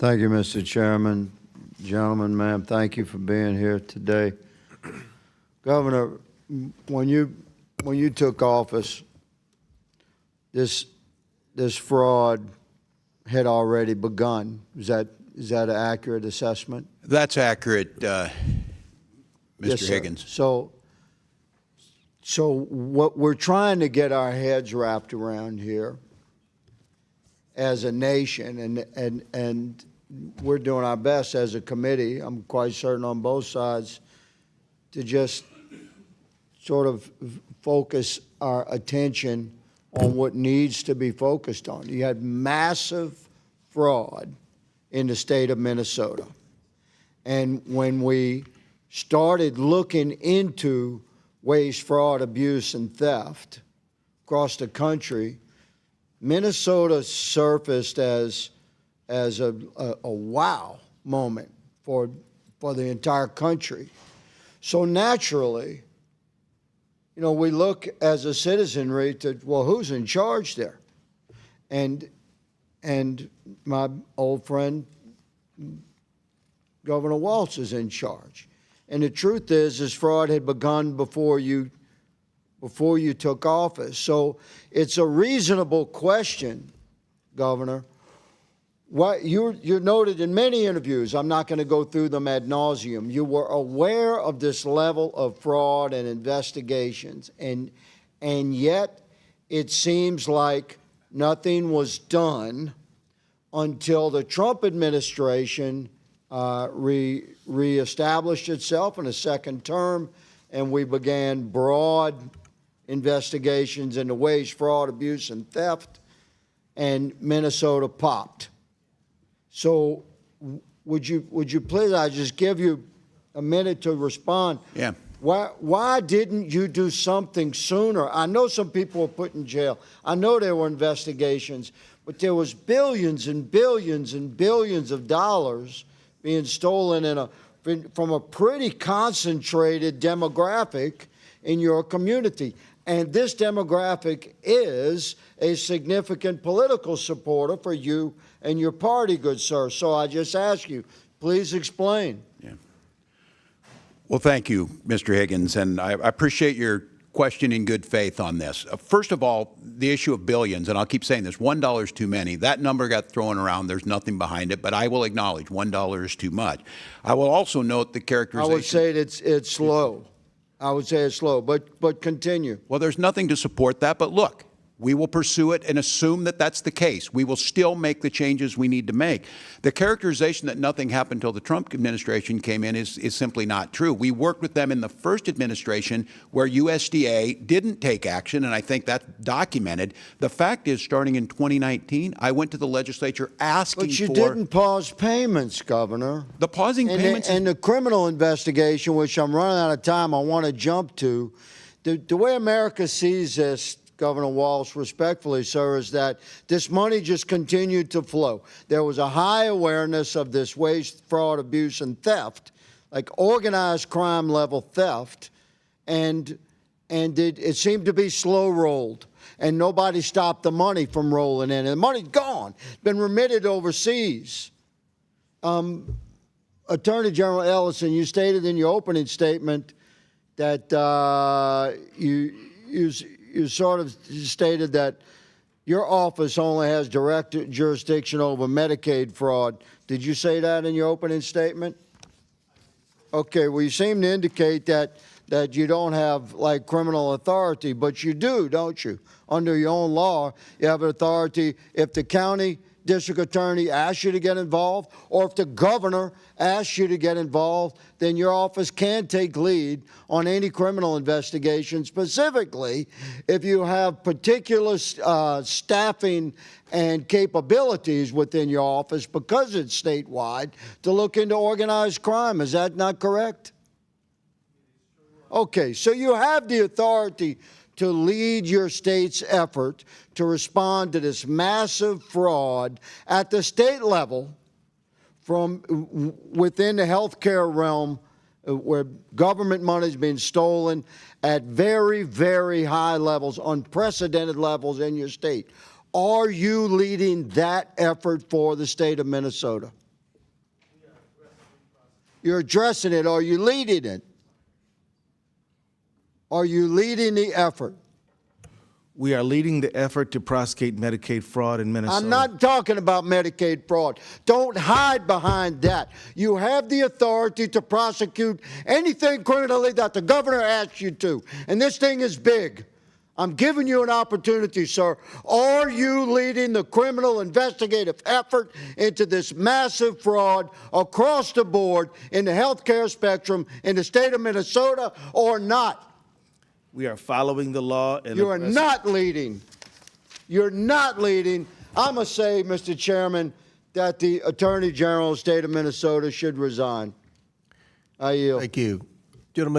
Thank you, Mr. Chairman. Gentlemen, ma'am, thank you for being here today. Governor, when you took office, this fraud had already begun. Is that an accurate assessment? That's accurate, Mr. Yes, sir. Higgins. So what we're trying to get our heads wrapped around here as a nation, and we're doing our best as a committee, I'm quite certain on both sides, to just sort of focus our attention on what needs to be focused on. You had massive fraud in the state of Minnesota. And when we started looking into waste, fraud, abuse, and theft across the country, Minnesota surfaced as a wow moment for the entire country. So naturally, you know, we look as a citizenry to, well, who's in charge there? And my old friend, Governor Walz, is in charge. And the truth is fraud had begun before you took office. So it's a reasonable question, Governor. What you're noted in many interviews, I'm not going to go through them ad nauseum, you were aware of this level of fraud and investigations, and yet it seems like nothing was done until the Trump administration reestablished itself in a second term, and we began broad investigations into waste, fraud, abuse, and theft, and Minnesota popped. So would you please, I just give you a minute to respond. Yeah. Why didn't you do something sooner? I know some people were put in jail. I know there were investigations, but there was billions and billions and billions of dollars being stolen from a pretty concentrated demographic in your community. And this demographic is a significant political supporter for you and your party, good sir. So I just ask you, please explain. Yeah. Well, thank you, Mr. Higgins, and I appreciate your question in good faith on this. First of all, the issue of billions, and I'll keep saying this, $1 is too many. That number got thrown around. There's nothing behind it, but I will acknowledge $1 is too much. I will also note the characterization. I would say it's low. I would say it's low, but continue. Well, there's nothing to support that, but look, we will pursue it and assume that that's the case. We will still make the changes we need to make. The characterization that nothing happened until the Trump administration came in is simply not true. We worked with them in the first administration where USDA didn't take action, and I think that's documented. The fact is, starting in 2019, I went to the legislature asking for— But you didn't pause payments, Governor. The pausing payments— And the criminal investigation, which I'm running out of time, I want to jump to. The way America sees this, Governor Walz, respectfully, sir, is that this money just continued to flow. There was a high awareness of this waste, fraud, abuse, and theft, like organized crime level theft, and it seemed to be slow rolled, and nobody stopped the money from rolling in. And the money's gone, been remitted overseas. Attorney General Ellison, you stated in your opening statement that you sort of stated that your office only has direct jurisdiction over Medicaid fraud. Did you say that in your opening statement? Okay, well, you seem to indicate that you don't have, like, criminal authority, but you do, don't you? Under your own law, you have authority if the county district attorney asks you to get involved, or if the governor asks you to get involved, then your office can take lead on any criminal investigation, specifically if you have particular staffing and capabilities within your office, because it's statewide, to look into organized crime. Is that not correct? Okay, so you have the authority to lead your state's effort to respond to this massive fraud at the state level from within the healthcare realm, where government money is being stolen at very, very high levels, unprecedented levels in your state. Are you leading that effort for the state of Minnesota? You're addressing it. Are you leading it? Are you leading the effort? We are leading the effort to prosecute Medicaid fraud in Minnesota. I'm not talking about Medicaid fraud. Don't hide behind that. You have the authority to prosecute anything criminally that the governor asks you to. And this thing is big. I'm giving you an opportunity, sir. Are you leading the criminal investigative effort into this massive fraud across the board in the healthcare spectrum in the state of Minnesota or not? We are following the law. And You are not leading. You're not leading. I'm going to say, Mr. Chairman, that the Attorney General of the state of Minnesota should resign. I yield. Thank you. Gentlemen.